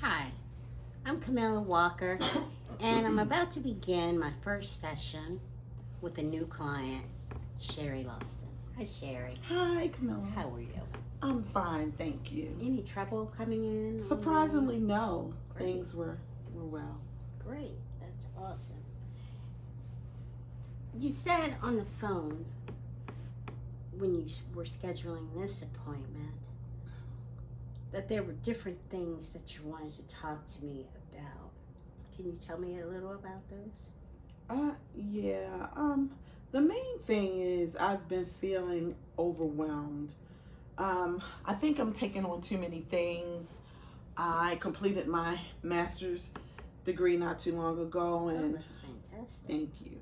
Hi, I'm Camilla Walker, and I'm about to begin my first session with a new client, Sherry Lawson. Hi, Sherry. Hi, Camilla. How are you? I'm fine, thank you. Any trouble coming in? Surprisingly, no. Great. Things were well. Great, that's awesome. You said on the phone when you were scheduling this appointment that there were different things that you wanted to talk to me about. Can you tell me a little about those? Yeah. The main thing is I've been feeling overwhelmed. I think I'm taking on too many things. I completed my master's degree not too long ago, and that's fantastic. thank you.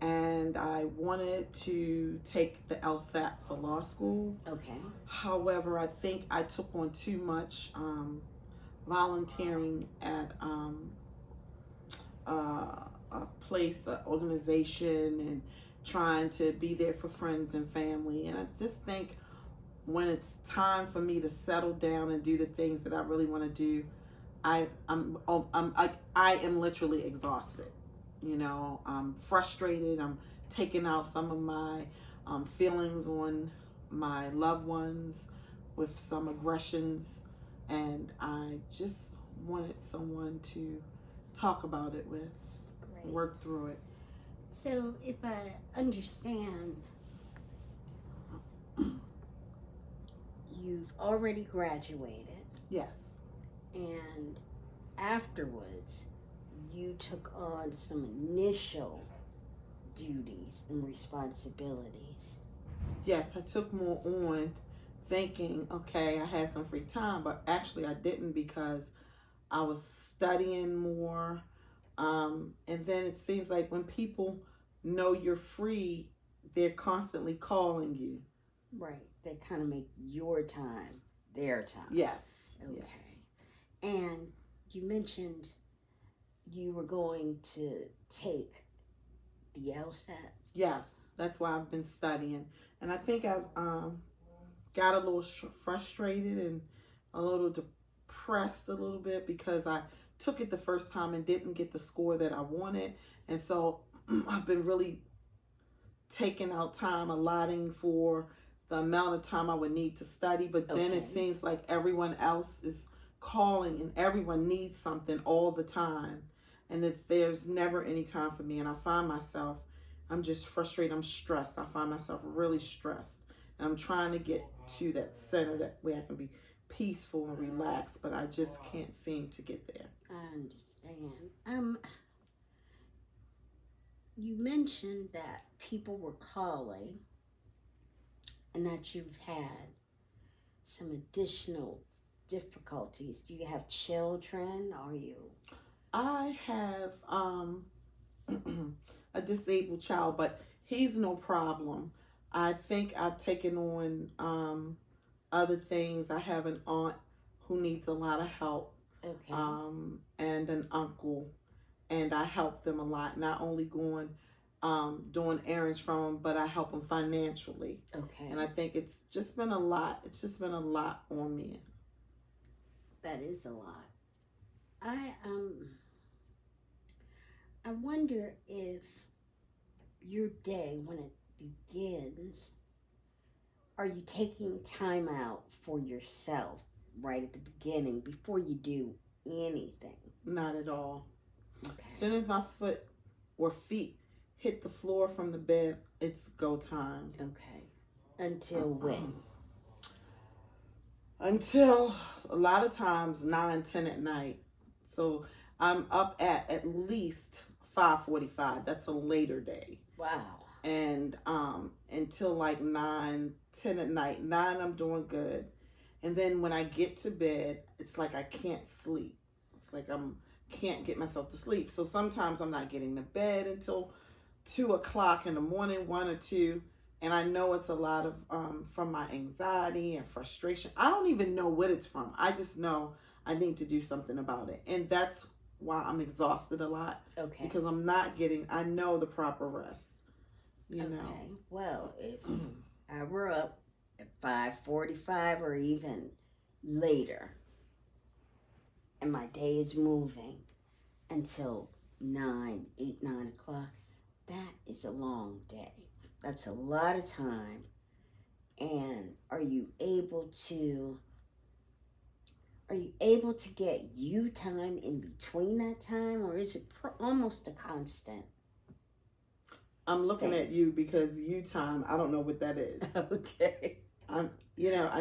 And I wanted to take the LSAT for law school. Okay. However, I think I took on too much volunteering at a place, an organization, and trying to be there for friends and family. And I just think when it's time for me to settle down and do the things that I really want to do, I am literally exhausted. You know, I'm frustrated. I'm taking out some of my feelings on my loved ones with some aggressions, and I just wanted someone to talk about it with, Great. work through it. So, if I understand, you've already graduated, Yes. and afterwards, you took on some initial duties and responsibilities. Yes, I took more on thinking, okay, I had some free time, but actually I didn't because I was studying more. And then it seems like when people know you're free, they're constantly calling you. Right. They kind of make your time their time. Yes. Okay. Yes. And you mentioned you were going to take the LSAT. Yes, that's why I've been studying. And I think I've got a little frustrated and a little depressed a little bit because I took it the first time and didn't get the score that I wanted. And so I've been really taking out time, allotting for the amount of time I would need to study. But then it seems like everyone else is calling and everyone needs something all the time. And there's never any time for me. And I find myself, I'm just frustrated. I'm stressed. I find myself really stressed. And I'm trying to get to that center that where I can be peaceful and relaxed, but I just can't seem to get there. I understand. You mentioned that people were calling and that you've had some additional difficulties. Do you have children? Are you? I have a disabled child, but he's no problem. I think I've taken on other things. I have an aunt who needs a lot of help, Okay. and an uncle, and I help them a lot. Not only going doing errands from them, but I help them financially. Okay. And I think it's just been a lot. It's just been a lot on me. That is a lot. I wonder if your day, when it begins, are you taking time out for yourself right at the beginning before you do anything? Not at all. Okay. As soon as my foot or feet hit the floor from the bed, it's go time. Okay. Until when? Until a lot of times 9, 10 at night. So I'm up at least 5:45. That's a later day. Wow. And until like 9, 10 at night. 9 I'm doing good. And then when I get to bed, it's like I can't sleep. It's like can't get myself to sleep. So sometimes I'm not getting to bed until 2 o'clock in the morning, 1 or 2. And I know it's a lot of from my anxiety and frustration. I don't even know what it's from. I just know I need to do something about it. And that's why I'm exhausted a lot. Okay. Because I'm not getting, I know, the proper rest. You know. Well, if I were up at 5:45 or even later, and my day is moving until 9 o'clock, that is a long day. That's a lot of time. And are you able to get you time in between that time, or is it almost a constant? I'm looking at you because you time, I don't know what that is. Okay. I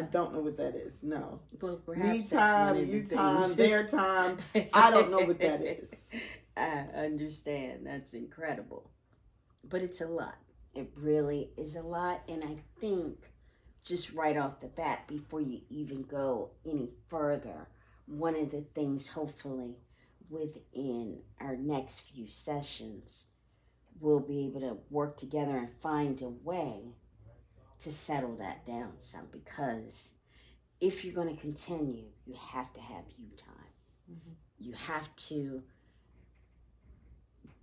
don't know what that is. No. Well, Me perhaps time, you time, their time. I don't know what that is. I understand. That's incredible. But it's a lot. It really is a lot. And I think just right off the bat, before you even go any further, one of the things, hopefully, within our next few sessions, we'll be able to work together and find a way to settle that down some, because if you're going to continue, you have to have you time. Mm-hmm. You have to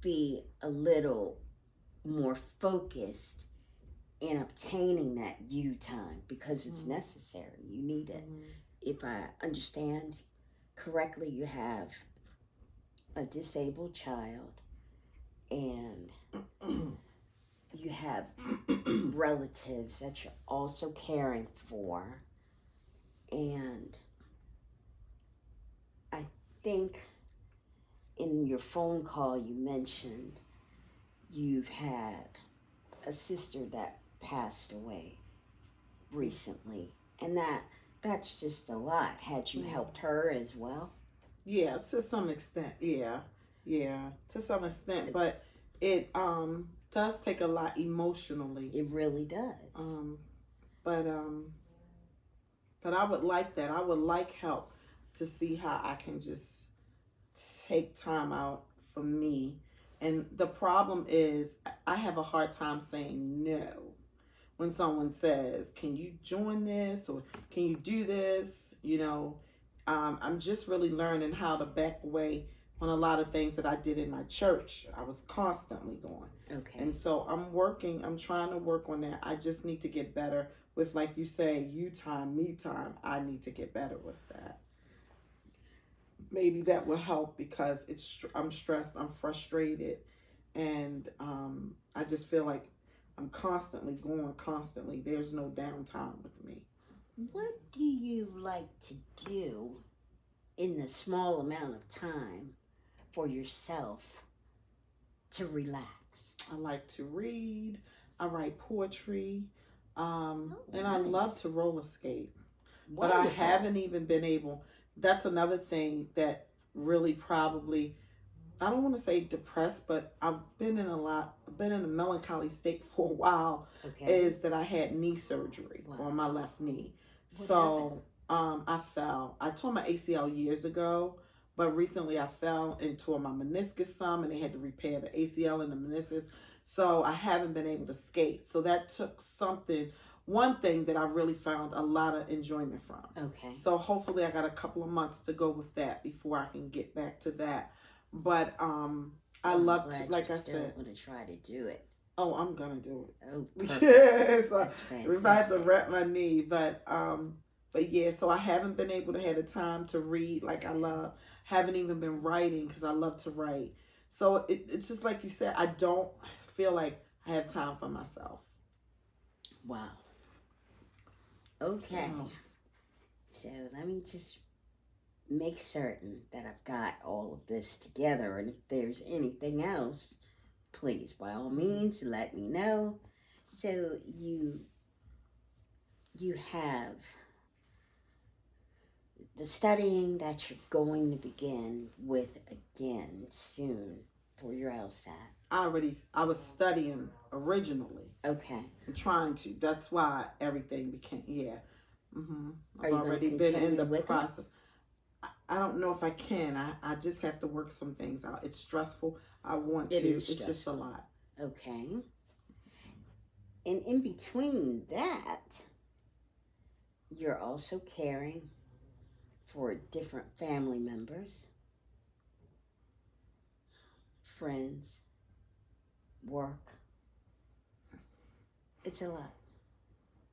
be a little more focused in obtaining that you time, because it's necessary. You need it. If I understand correctly, you have a disabled child and you have relatives that you're also caring for, and I think in your phone call you mentioned you've had a sister that passed away recently, and that's just a lot. Had you helped her as well? Yeah, to some extent. Yeah, to some extent, but it does take a lot emotionally. It really does. But I would like that. I would like help to see how I can just take time out for me. And the problem is, I have a hard time saying no when someone says, "Can you join this?" or "Can you do this?" I'm just really learning how to back away on a lot of things that I did in my church. I was constantly going. Okay. And so I'm trying to work on that. I just need to get better with, like you say, you time, me time. I need to get better with that. Maybe that will help, because I'm stressed, I'm frustrated, and I just feel like I'm constantly going, constantly. There's no downtime with me. What do you like to do in the small amount of time for yourself to relax? I like to read. I write poetry. And nice. I love to roller skate. Wonderful. But I haven't even been able. That's another thing that really probably, I don't want to say depressed, but I've been in a melancholy state for a while. Okay. Is that I had knee surgery on my left knee. I fell. I tore my ACL years ago, but recently I fell and tore my meniscus some, and they had to repair the ACL and the meniscus. So I haven't been able to skate. So that took one thing that I really found a lot of enjoyment from. Okay. So hopefully I got a couple of months to go with that before I can get back to that. But I love to, like I said, I'm going to try to do it. Oh, I'm gonna do it. Oh, perfect. Yes, That's fantastic. if I have to wrap my knee, but yeah. So I haven't been able to have the time to read like I love. Haven't even been writing because I love to write. So it's just like you said. I don't feel like I have time for myself. Wow. Okay. So let me just make certain that I've got all of this together, and if there's anything else, please, by all means, let me know. So you have the studying that you're going to begin with again soon for your LSAT. I was studying originally. Okay. I'm trying to. That's why everything became, yeah. Mm-hmm. I've already been in the process. I don't know if I can. I just have to work some things out. It's stressful. I want to. It's just a lot. Okay. And in between that, you're also caring for different family members, friends, work. It's a lot.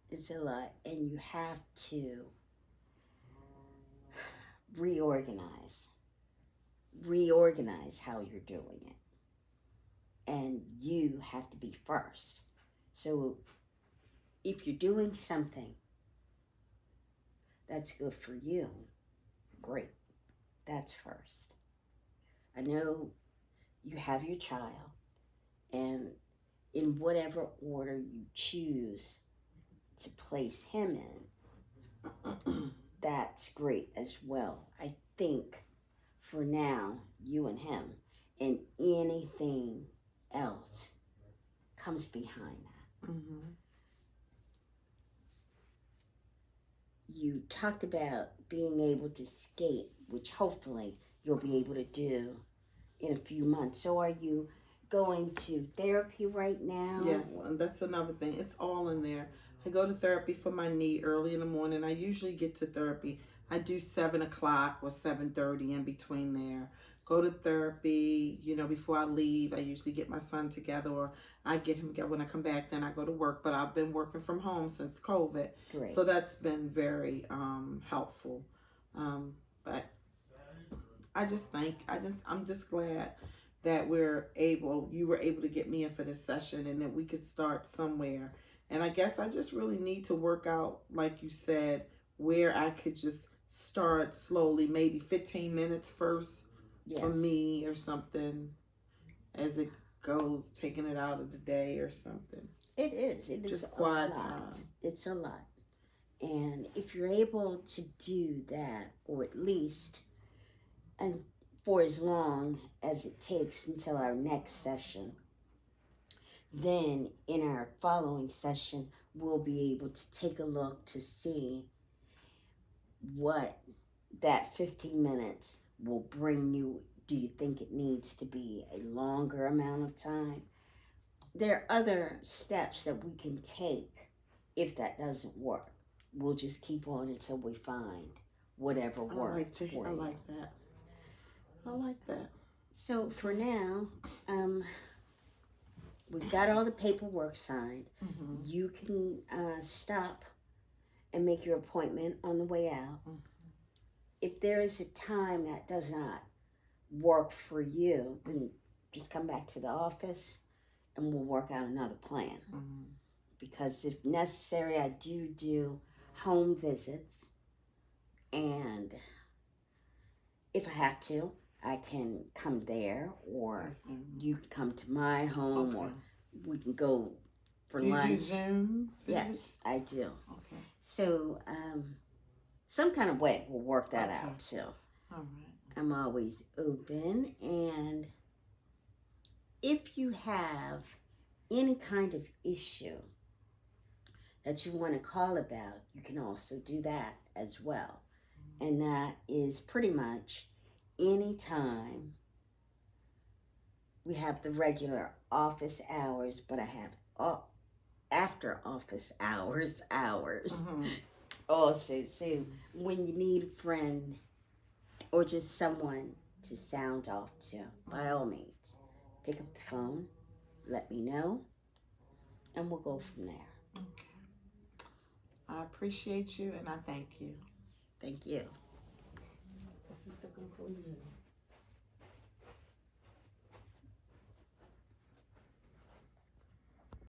It's a lot. And you have to reorganize. reorganize how you're doing it. And you have to be first. So if you're doing something that's good for you, great. That's first. I know you have your child, and in whatever order you choose to place him in, that's great as well. I think for now, you and him, and anything else comes behind that. Mm-hmm. You talked about being able to skate, which hopefully you'll be able to do in a few months. So are you going to therapy right now? Yes, and that's another thing. It's all in there. I go to therapy for my knee early in the morning. I usually get to therapy. I do 7 o'clock or 7:30 in between there. Go to therapy, before I leave. I usually get my son together, or I get him together when I come back. Then I go to work. But I've been working from home since COVID, Great. so that's been very helpful. But I'm just glad that you were able to get me in for this session, and that we could start somewhere. And I guess I just really need to work out, like you said, where I could just start slowly, maybe 15 minutes first for Yes. me or something, as it goes, taking it out of the day or something. It is. It is Just a quiet lot. time. It's a lot. And if you're able to do that, or at least, and for as long as it takes until our next session, then in our following session, we'll be able to take a look to see what that 15 minutes will bring you. Do you think it needs to be a longer amount of time? There are other steps that we can take if that doesn't work. We'll just keep on until we find whatever works for you. I like that. I like that. So for now, we've got all the paperwork signed. Mm-hmm. You can stop and make your appointment on the way out. Mm-hmm. If there is a time that does not work for you, then just come back to the office and we'll work out another plan. Mm-hmm. Because if necessary, I do home visits, and if I have to, I can come there, or you can come to my home, or we can go for lunch. You do Zoom visits? Yes, I do. Okay. So some kind of way we'll work that out too. All right. I'm always open, and if you have any kind of issue that you want to call about, you can also do that as well. And that is pretty much any time. We have the regular office hours, but I have after office hours. Mm-hmm. Also, so when you need a friend or just someone to sound off to, by all means, pick up the phone, let me know, and we'll go from there. Okay. I appreciate you, and I thank you. Thank you. This is the conclusion.